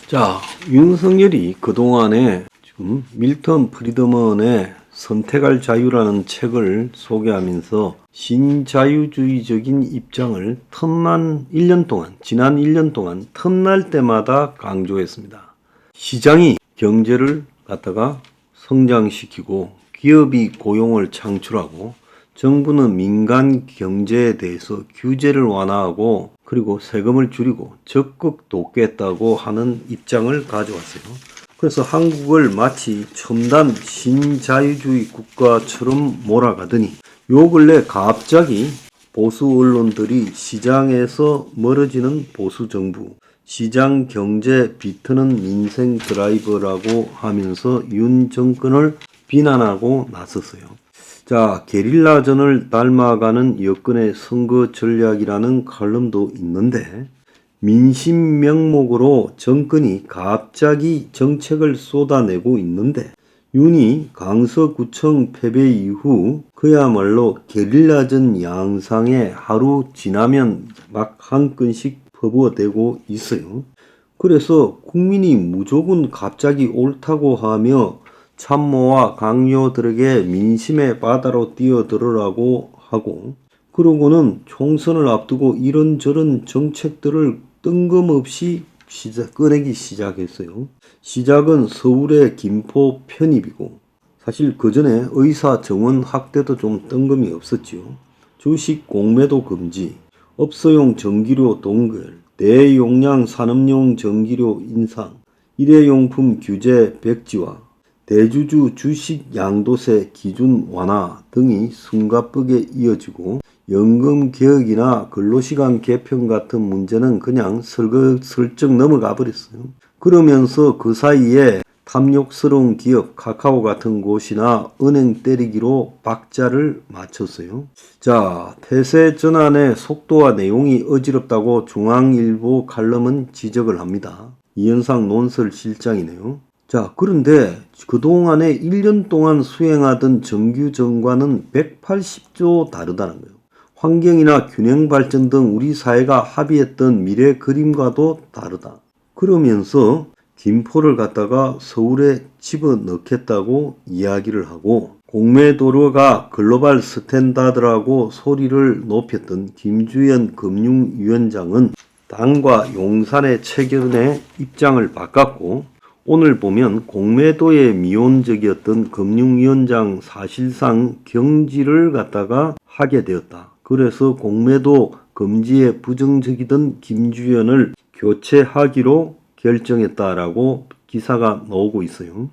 자, 윤석열이 그동안에 지금 밀턴 프리드먼의 선택할 자유라는 책을 소개하면서 신자유주의적인 입장을 지난 1년 동안 틈날 때마다 강조했습니다. 시장이 경제를 갖다가 성장시키고 기업이 고용을 창출하고 정부는 민간 경제에 대해서 규제를 완화하고 그리고 세금을 줄이고 적극 돕겠다고 하는 입장을 가져왔어요. 그래서 한국을 마치 첨단 신자유주의 국가처럼 몰아가더니 요 근래 갑자기 보수 언론들이 시장에서 멀어지는 보수 정부, 시장 경제 비트는 민생 드라이버라고 하면서 윤 정권을 비난하고 나섰어요. 자, 게릴라전을 닮아가는 여권의 선거 전략이라는 칼럼도 있는데 민심 명목으로 정권이 갑자기 정책을 쏟아내고 있는데 윤이 강서구청 패배 이후 그야말로 게릴라전 양상에 하루 지나면 막 한 건씩 퍼부어대고 있어요. 그래서 국민이 무조건 갑자기 옳다고 하며 참모와 강요들에게 민심의 바다로 뛰어들으라고 하고 그러고는 총선을 앞두고 이런저런 정책들을 뜬금없이 꺼내기 시작했어요. 시작은 서울의 김포 편입이고 사실 그 전에 의사 정원 확대도 좀 뜬금이 없었지요. 주식 공매도 금지, 업소용 전기료 동결, 대용량 산업용 전기료 인상, 일회용품 규제 백지화, 대주주 주식 양도세 기준 완화 등이 숨가쁘게 이어지고 연금 개혁이나 근로시간 개편 같은 문제는 그냥 슬쩍 넘어가 버렸어요. 그러면서 그 사이에 탐욕스러운 기업 카카오 같은 곳이나 은행 때리기로 박자를 맞췄어요. 자, 태세 전환의 속도와 내용이 어지럽다고 중앙일보 칼럼은 지적을 합니다. 이현상 논설실장이네요. 자, 그런데 그동안에 1년 동안 수행하던 정규정과는 180조 다르다는 거예요. 환경이나 균형 발전 등 우리 사회가 합의했던 미래 그림과도 다르다. 그러면서 김포를 갖다가 서울에 집어넣겠다고 이야기를 하고 공매도로가 글로벌 스탠다드라고 소리를 높였던 김주연 금융위원장은 당과 용산의 체결에 입장을 바꿨고 오늘 보면 공매도에 미온적이었던 금융위원장 사실상 경질을 갖다가 하게 되었다. 그래서 공매도 금지에 부정적이던 김주연을 교체하기로 결정했다라고 기사가 나오고 있어요.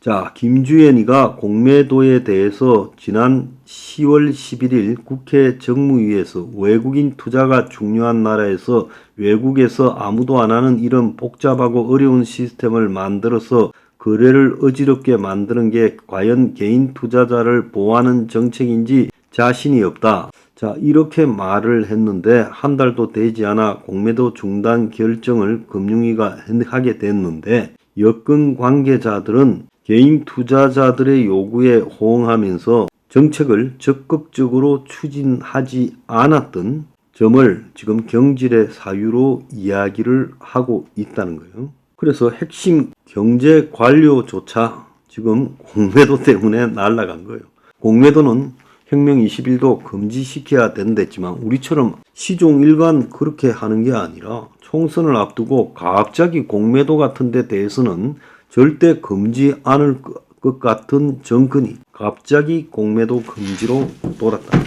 자, 김주연이가 공매도에 대해서 지난 10월 11일 국회 정무위에서 외국인 투자가 중요한 나라에서 외국에서 아무도 안 하는 이런 복잡하고 어려운 시스템을 만들어서 거래를 어지럽게 만드는 게 과연 개인 투자자를 보호하는 정책인지 자신이 없다. 자, 이렇게 말을 했는데 한 달도 되지 않아 공매도 중단 결정을 금융위가 하게 됐는데 여권 관계자들은 개인 투자자들의 요구에 호응하면서 정책을 적극적으로 추진하지 않았던 점을 지금 경질의 사유로 이야기를 하고 있다는 거예요. 그래서 핵심 경제 관료조차 지금 공매도 때문에 날아간 거예요. 공매도는 혁명 21도 금지시켜야 된댔지만 우리처럼 시종 일관 그렇게 하는 게 아니라 총선을 앞두고 갑자기 공매도 같은 데 대해서는 절대 금지 않을 것 같은 정권이 갑자기 공매도 금지로 돌았다.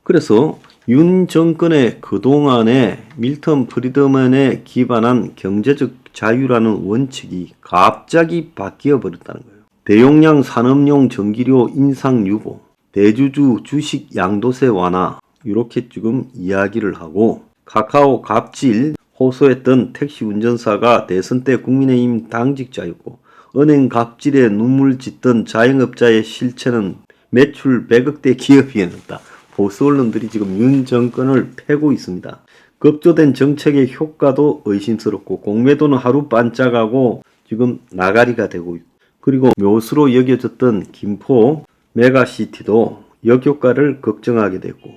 그래서 윤 정권의 그동안의 밀턴 프리드먼에 기반한 경제적 자유라는 원칙이 갑자기 바뀌어 버렸다는 거예요. 대용량 산업용 전기료 인상 유보, 대주주 주식 양도세 완화 이렇게 지금 이야기를 하고 카카오 갑질 호소했던 택시 운전사가 대선 때 국민의힘 당직자였고 은행 갑질에 눈물 짓던 자영업자의 실체는 매출 100억대 기업이었다. 보수 언론들이 지금 윤 정권을 패고 있습니다. 급조된 정책의 효과도 의심스럽고 공매도는 하루 반짝하고 지금 나가리가 되고 있고 그리고 묘수로 여겨졌던 김포 메가시티도 역효과를 걱정하게 됐고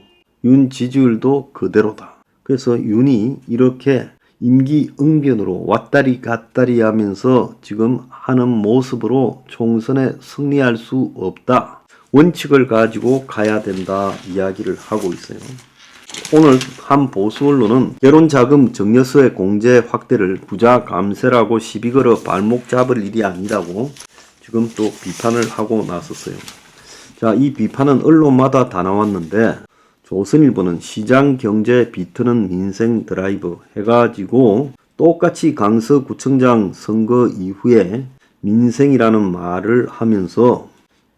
윤 지지율도 그대로다. 그래서 윤이 이렇게 임기응변으로 왔다리 갔다리 하면서 지금 하는 모습으로 총선에 승리할 수 없다. 원칙을 가지고 가야 된다 이야기를 하고 있어요. 오늘 한 보수 언론은 결혼자금 증여서의 공제 확대를 부자 감세라고 시비 걸어 발목 잡을 일이 아니라고 지금 또 비판을 하고 나섰어요. 자, 이 비판은 언론마다 다 나왔는데 조선일보는 시장 경제 비트는 민생 드라이브 해가지고 똑같이 강서구청장 선거 이후에 민생이라는 말을 하면서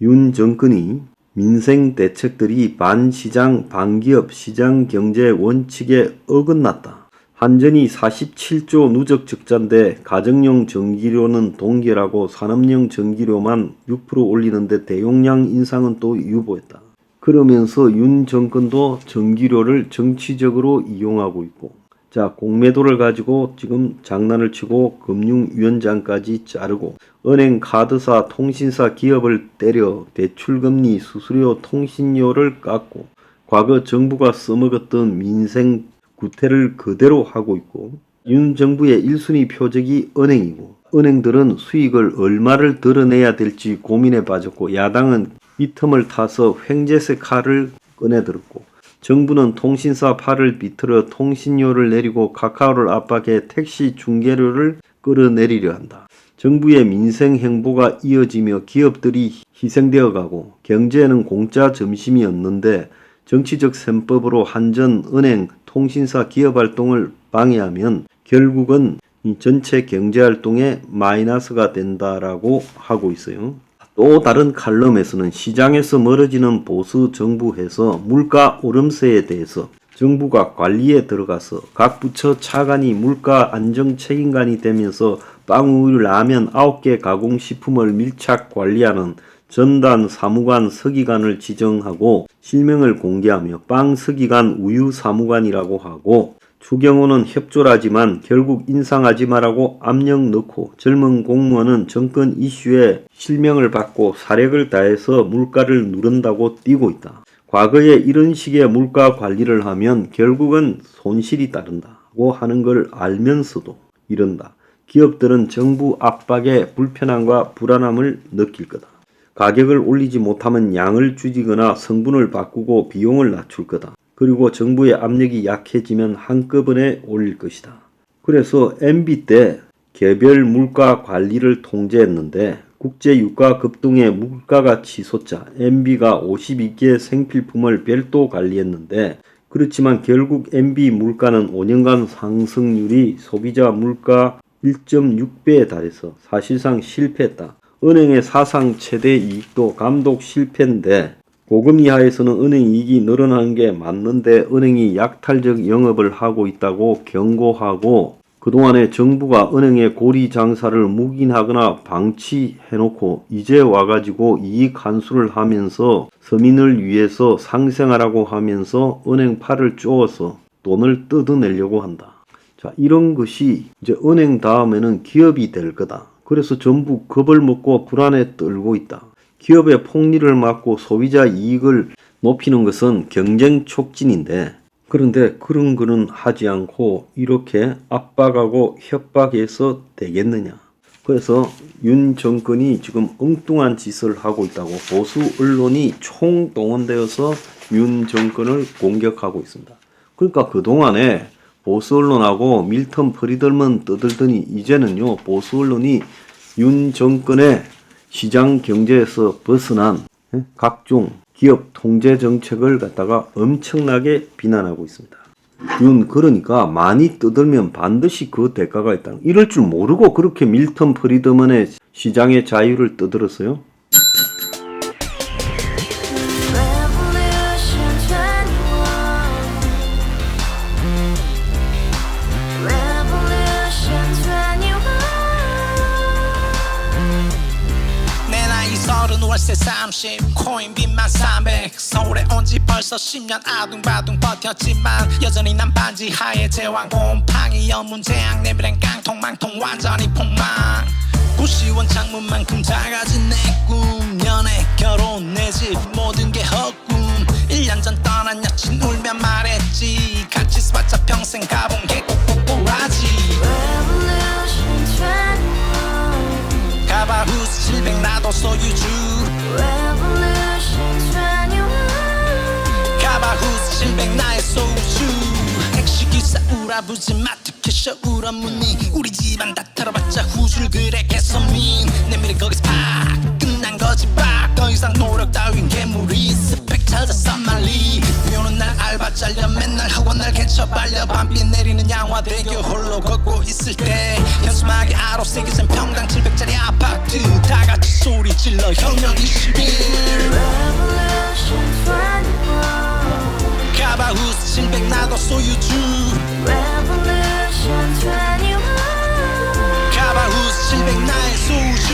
윤 정권이 민생 대책들이 반시장 반기업 시장 경제 원칙에 어긋났다. 한전이 47조 누적 적자인데 가정용 전기료는 동결하고 산업용 전기료만 6% 올리는데 대용량 인상은 또 유보했다. 그러면서 윤 정권도 전기료를 정치적으로 이용하고 있고, 자, 공매도를 가지고 지금 장난을 치고 금융위원장까지 자르고 은행, 카드사, 통신사 기업을 때려 대출금리, 수수료, 통신료를 깎고 과거 정부가 써먹었던 민생 구태를 그대로 하고 있고, 윤 정부의 1순위 표적이 은행이고 은행들은 수익을 얼마를 드러내야 될지 고민에 빠졌고 야당은 이 틈을 타서 횡재세 칼을 꺼내들었고 정부는 통신사 팔을 비틀어 통신료를 내리고 카카오를 압박해 택시 중개료를 끌어내리려 한다. 정부의 민생 행보가 이어지며 기업들이 희생되어 가고 경제에는 공짜 점심이 없는데 정치적 셈법으로 한전, 은행, 통신사 기업활동을 방해하면 결국은 이 전체 경제활동에 마이너스가 된다라고 하고 있어요. 또 다른 칼럼에서는 시장에서 멀어지는 보수 정부에서 물가 오름세에 대해서 정부가 관리에 들어가서 각 부처 차관이 물가 안정 책임관이 되면서 빵, 우유, 라면 9개 가공식품을 밀착 관리하는 전단 사무관 서기관을 지정하고 실명을 공개하며 빵 서기관 우유 사무관이라고 하고 추경호는 협조하지만 결국 인상하지 말라고 압력 넣고 젊은 공무원은 정권 이슈에 실명을 받고 사력을 다해서 물가를 누른다고 뛰고 있다. 과거에 이런 식의 물가 관리를 하면 결국은 손실이 따른다고 하는 걸 알면서도 이런다. 기업들은 정부 압박에 불편함과 불안함을 느낄 거다. 가격을 올리지 못하면 양을 줄이거나 성분을 바꾸고 비용을 낮출 거다. 그리고 정부의 압력이 약해지면 한꺼번에 올릴 것이다. 그래서 MB 때 개별 물가 관리를 통제했는데 국제 유가 급등의 물가가 치솟자 MB가 52개 생필품을 별도 관리했는데 그렇지만 결국 MB 물가는 5년간 상승률이 소비자 물가 1.6배에 달해서 사실상 실패했다. 은행의 사상 최대 이익도 감독 실패인데 고금 이하에서는 은행 이익이 늘어나는 게 맞는데 은행이 약탈적 영업을 하고 있다고 경고하고 그동안에 정부가 은행의 고리 장사를 묵인하거나 방치해놓고 이제 와가지고 이익 환수를 하면서 서민을 위해서 상생하라고 하면서 은행 팔을 쪼어서 돈을 뜯어내려고 한다. 자, 이런 것이 이제 은행 다음에는 기업이 될 거다. 그래서 전부 겁을 먹고 불안에 떨고 있다. 기업의 폭리를 막고 소비자 이익을 높이는 것은 경쟁 촉진인데 그런데 그런 거는 하지 않고 이렇게 압박하고 협박해서 되겠느냐. 그래서 윤 정권이 지금 엉뚱한 짓을 하고 있다고 보수 언론이 총동원되어서 윤 정권을 공격하고 있습니다. 그러니까 그동안에 보수 언론하고 밀턴 프리들만 떠들더니 이제는요 보수 언론이 윤 정권의 시장 경제에서 벗어난 각종 기업 통제 정책을 갖다가 엄청나게 비난하고 있습니다. 그러니까 많이 떠들면 반드시 그 대가가 있다. 이럴 줄 모르고 그렇게 밀턴 프리드먼의 시장의 자유를 떠들었어요. 월세 30 코인빚만 300 서울에 온 지 벌써 10년 아둥바둥 버텼지만 여전히 난 반지 하에 제왕 곰팡이 연문제약 내비랑 깡통망통 완전히 폭망 고시원 창문만큼 작아진 내 꿈 연애 결혼 내 집 모든 게 헛꿈 1년 전 떠난 여친 울며 말했지 같이 살자 평생 가본 게 꼭꼭꼭하지 울아보지 마 특히셔 울어무니 우리 집안 다 털어봤자 후줄 그래 개선민 내 미래 거기서 팍 끝난 거지 팍더 이상 노력 따윈 괴물이 스펙 찾아서 말리 비오는 날 알바 잘려 맨날 학원 날 개쳐 빨려 밤비 내리는 양화대교 홀로 걷고 있을 때 현수막에 아로 새겨진 평당 700짜리 아파트 다같이 소리 질러 혁명 21 Revolution 21 가바우스 700 나도 소유주 Revolution 21 가바우스 700 나의 소주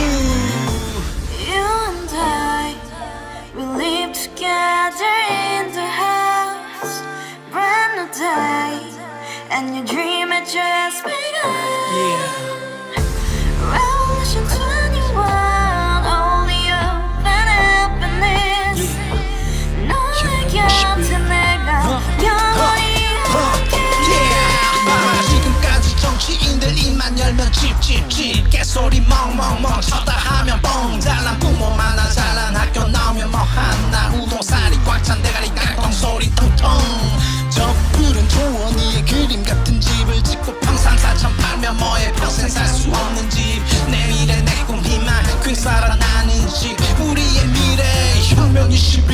You and I, we live together in the house Brand new day, and your dream had just begun Revolution 21, only open happiness 너의 곁에 내가 영원히 Yeah. 지금까지 정치인들 입만 열면 찝찝찝 개소리 멍멍멍 쳤다 하면 뻥 잘난 부모 만나 잘난 학교 나오면 뭐 하나 우동살이 꽉 찬 대가리 깡통 소리 텅텅 저 푸른 조원이의 그림 같은 집을 짓고 평상사천 팔면 뭐해 평생 살 수 없는 집 내 미래 내 꿈 희망 괜 살아나는 집 우리의 미래 혁명 21